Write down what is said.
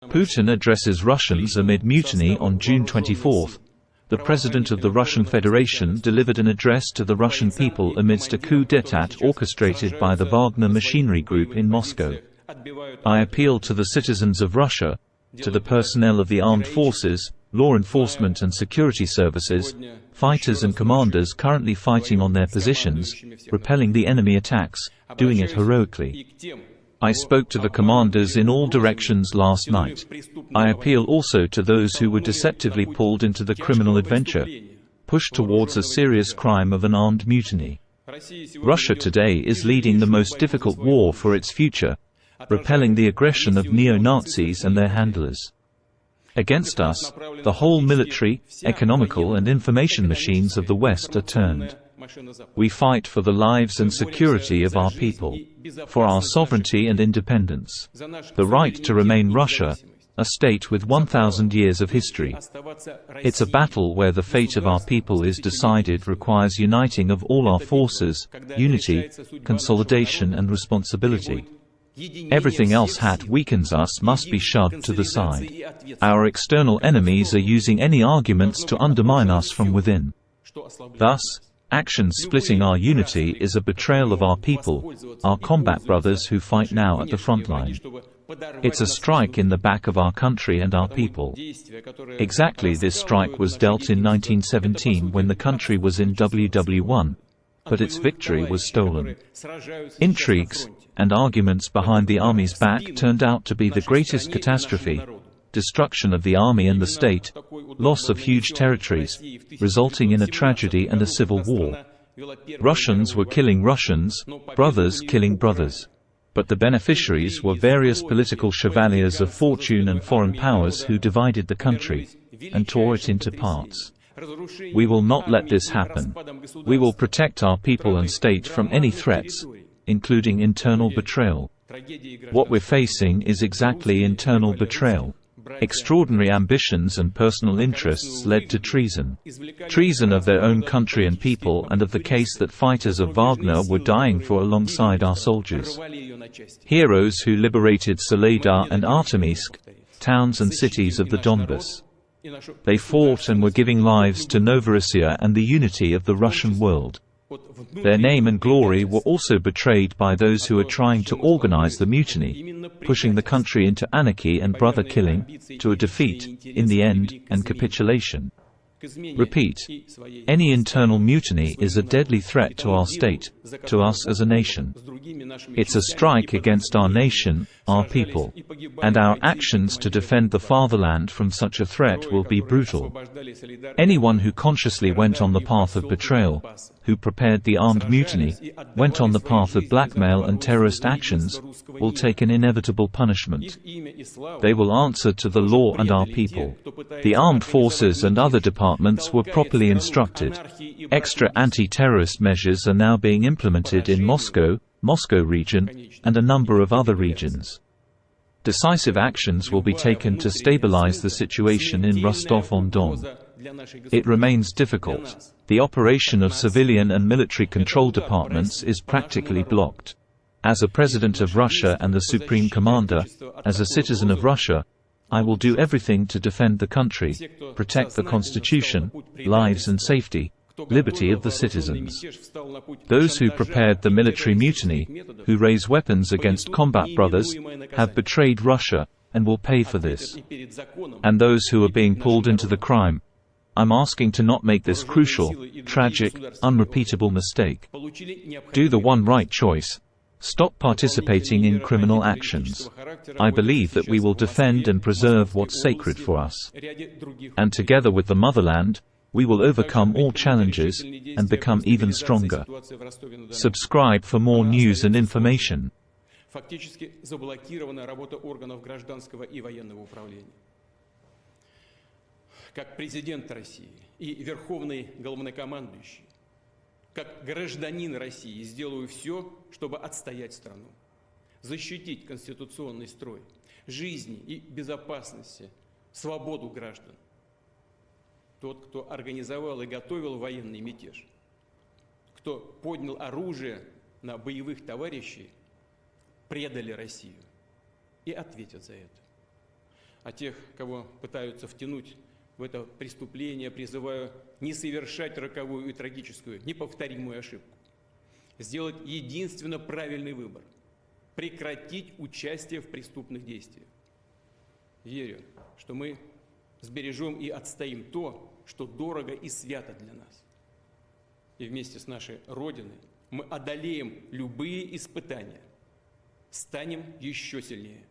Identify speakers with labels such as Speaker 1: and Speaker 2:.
Speaker 1: Putin addresses Russians amid mutiny on June 24. The President of the Russian Federation delivered an address to the Russian people amidst a coup d'état orchestrated by the Wagner machinery group in Moscow. I appeal to the citizens of Russia, to the personnel of the armed forces, law enforcement and security services, fighters and commanders currently fighting on their positions, repelling the enemy attacks, doing it heroically. I spoke to the commanders in all directions last night. I appeal also to those who were deceptively pulled into the criminal adventure, pushed towards a serious crime of an armed mutiny. Russia today is leading the most difficult war for its future, repelling the aggression of neo-Nazis and their handlers. Against us, the whole military, economical and information machines of the West are turned. We fight for the lives and security of our people, for our sovereignty and independence, the right to remain Russia, a state with 1,000 years of history. It's a battle where the fate of our people is decided requires uniting of all our forces, unity, consolidation and responsibility. Everything else that weakens us must be shoved to the side. Our external enemies are using any arguments to undermine us from within. Thus, actions splitting our unity is a betrayal of our people, our combat brothers who fight now at the front line. It's a strike in the back of our country and our people. Exactly this strike was dealt in 1917 when the country was in WW1, but its victory was stolen. Intrigues and arguments behind the army's back turned out to be the greatest catastrophe: destruction of the army and the state, loss of huge territories, resulting in a tragedy and a civil war. Russians were killing Russians, brothers killing brothers. But the beneficiaries were various political chevaliers of fortune and foreign powers who divided the country and tore it into parts. We will not let this happen. We will protect our people and state from any threats, including internal betrayal. What we're facing is exactly internal betrayal. Extraordinary ambitions and personal interests led to treason. Treason of their own country and people, and of the case that fighters of Wagner were dying for alongside our soldiers. Heroes who liberated Soledar and Artemysk, towns and cities of the Donbas. They fought and were giving lives to Novorossiya and the unity of the Russian world. Their name and glory were also betrayed by those who are trying to organize the mutiny, pushing the country into anarchy and brother-killing, to a defeat, in the end, and capitulation. Repeat, any internal mutiny is a deadly threat to our state, to us as a nation. It's a strike against our nation, our people. And our actions to defend the fatherland from such a threat will be brutal. Anyone who consciously went on the path of betrayal, who prepared the armed mutiny, went on the path of blackmail and terrorist actions, will take an inevitable punishment. They will answer to the law and our people. The armed forces and other departments were properly instructed. Extra anti-terrorist measures are now being implemented in Moscow region, and a number of other regions. Decisive actions will be taken to stabilize the situation in Rostov-on-Don. It remains difficult. The operation of civilian and military control departments is practically blocked. As a President of Russia and the Supreme Commander, as a citizen of Russia, I will do everything to defend the country, protect the Constitution, lives and safety, liberty of the citizens. Those who prepared the military mutiny, who raise weapons against combat brothers, have betrayed Russia, and will pay for this. And those who are being pulled into the crime, I'm asking to not make this crucial, tragic, unrepeatable mistake. Do the one right choice. Stop participating in criminal actions. I believe that we will defend and preserve what's sacred for us. And together with the motherland, we will overcome all challenges and become even stronger. Subscribe for more news and information.
Speaker 2: Как президент России и верховный главнокомандующий, как гражданин России сделаю все, чтобы отстоять страну, защитить конституционный строй, жизни и безопасности, свободу граждан. Тот, кто организовал и готовил военный мятеж, кто поднял оружие на боевых товарищей, предали Россию и ответят за это. А тех, кого пытаются втянуть в это преступление, призываю не совершать роковую и трагическую, неповторимую ошибку. Сделать единственно правильный выбор – прекратить участие в преступных действиях. Верю, что мы сбережем и отстоим то, что дорого и свято для нас. И вместе с нашей Родиной мы одолеем любые испытания, станем еще сильнее.